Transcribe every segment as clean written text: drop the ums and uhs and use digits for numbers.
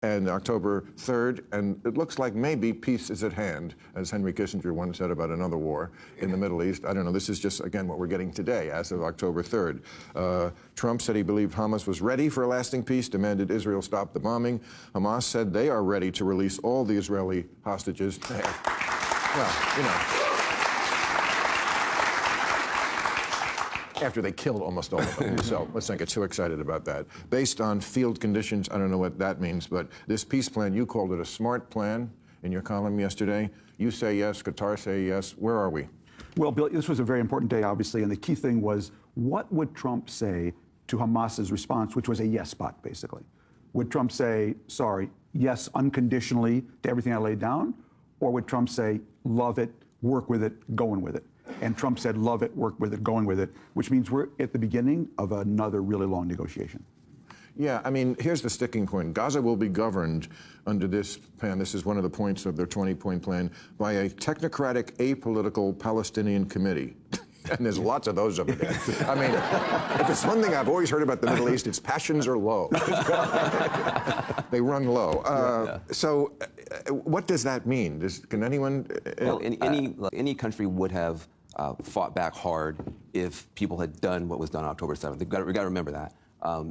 and October 3rd, and it looks like maybe peace is at hand, as Henry Kissinger once said about another war in the Middle East. I don't know, this is just, again, what we're getting today, as of October 3rd. Trump said he believed Hamas was ready for a lasting peace, demanded Israel stop the bombing. Hamas said they are ready to release all the Israeli hostages. Well, you know, after they killed almost all of them. So let's not get too excited about that. Based on field conditions, I don't know what that means, but this peace plan, you called it a smart plan in your column yesterday. You say yes, Qatar say yes. Where are we? Well, Bill, this was a very important day, obviously, and the key thing was, what would Trump say to Hamas's response, which was a yes spot, basically? Would Trump say, sorry, yes unconditionally to everything I laid down? Or would Trump say, love it, work with it, going with it? And Trump said, love it, work with it, going with it, which means we're at the beginning of another really long negotiation. Yeah, I mean, here's the sticking point. Gaza will be governed under this plan. This is one of the points of their 20-point plan by a technocratic, apolitical Palestinian committee. And there's lots of those over there. I mean, if it's one thing I've always heard about the Middle East, it's passions are low. They run low. So what does that mean? Can anyone... Well, any country would have fought back hard if people had done what was done on October 7th. We've got to remember that.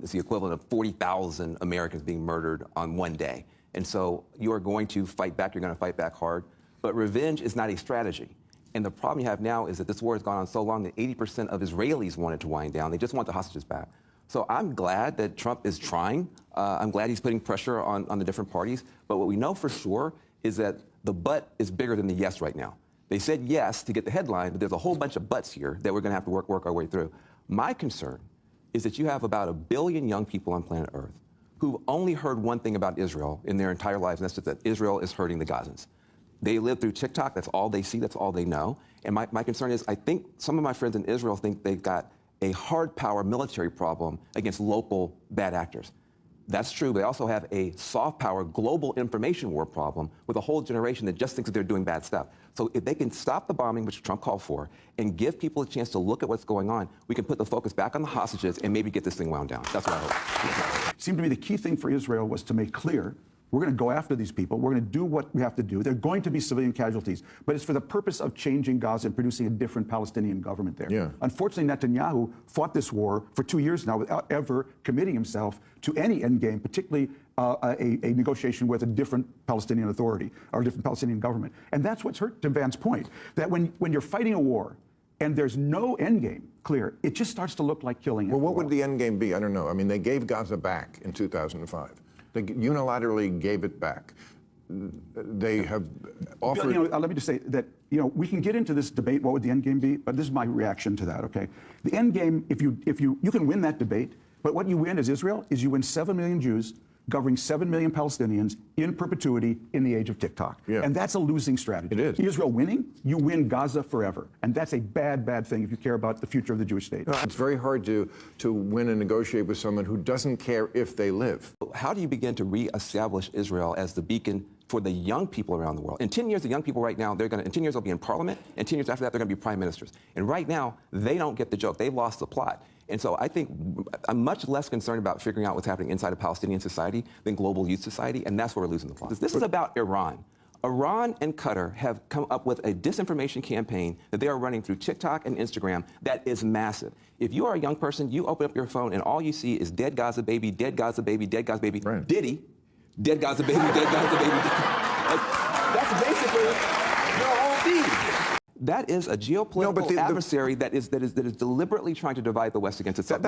It's the equivalent of 40,000 Americans being murdered on one day. And so you are going to fight back. You're going to fight back hard. But revenge is not a strategy. And the problem you have now is that this war has gone on so long that 80% of Israelis wanted to wind down. They just want the hostages back. So I'm glad that Trump is trying. I'm glad he's putting pressure on the different parties. But what we know for sure is that the but is bigger than the yes right now. They said yes to get the headline, but there's a whole bunch of buts here that we're going to have to work our way through. My concern is that you have about 1 billion young people on planet Earth who've only heard one thing about Israel in their entire lives, and that's just that Israel is hurting the Gazans. They live through TikTok. That's all they see. That's all they know. And my concern is I think some of my friends in Israel think they've got a hard power military problem against local bad actors. That's true, but they also have a soft power global information war problem with a whole generation that just thinks that they're doing bad stuff. So if they can stop the bombing, which Trump called for, and give people a chance to look at what's going on, we can put the focus back on the hostages and maybe get this thing wound down. That's what I hope. It seemed to me the key thing for Israel was to make clear we're going to go after these people. We're going to do what we have to do. There are going to be civilian casualties, but it's for the purpose of changing Gaza and producing a different Palestinian government there. Yeah. Unfortunately, Netanyahu fought this war for 2 years now without ever committing himself to any endgame, particularly a negotiation with a different Palestinian authority or a different Palestinian government. And that's what's hurt, to Van's point, that when you're fighting a war and there's no endgame clear, it just starts to look like killing. Well, what would the endgame be? I don't know. I mean, they gave Gaza back in 2005. They unilaterally gave it back. They have offered... Let me just say that, we can get into this debate, what would the end game be, but this is my reaction to that, okay? The end game, if you can win that debate, but what you win as Israel is you win 7 million Jews governing 7 million Palestinians in perpetuity in the age of TikTok. Yeah. And that's a losing strategy. It is. Israel winning, you win Gaza forever. And that's a bad, bad thing if you care about the future of the Jewish state. It's very hard to win and negotiate with someone who doesn't care if they live. How do you begin to reestablish Israel as the beacon for the young people around the world? In 10 years, the young people right now, in 10 years they'll be in parliament, and 10 years after that, they're going to be prime ministers. And right now, they don't get the joke. They've lost the plot. And so I think I'm much less concerned about figuring out what's happening inside of Palestinian society than global youth society, and that's where we're losing the plot. This is about Iran. Iran and Qatar have come up with a disinformation campaign that they are running through TikTok and Instagram that is massive. If you are a young person, you open up your phone and all you see is dead Gaza baby, dead Gaza baby, dead Gaza baby, right. Diddy, dead Gaza baby, dead Gaza baby. That's basically your whole feed. That is a geopolitical adversary that is deliberately trying to divide the West against itself.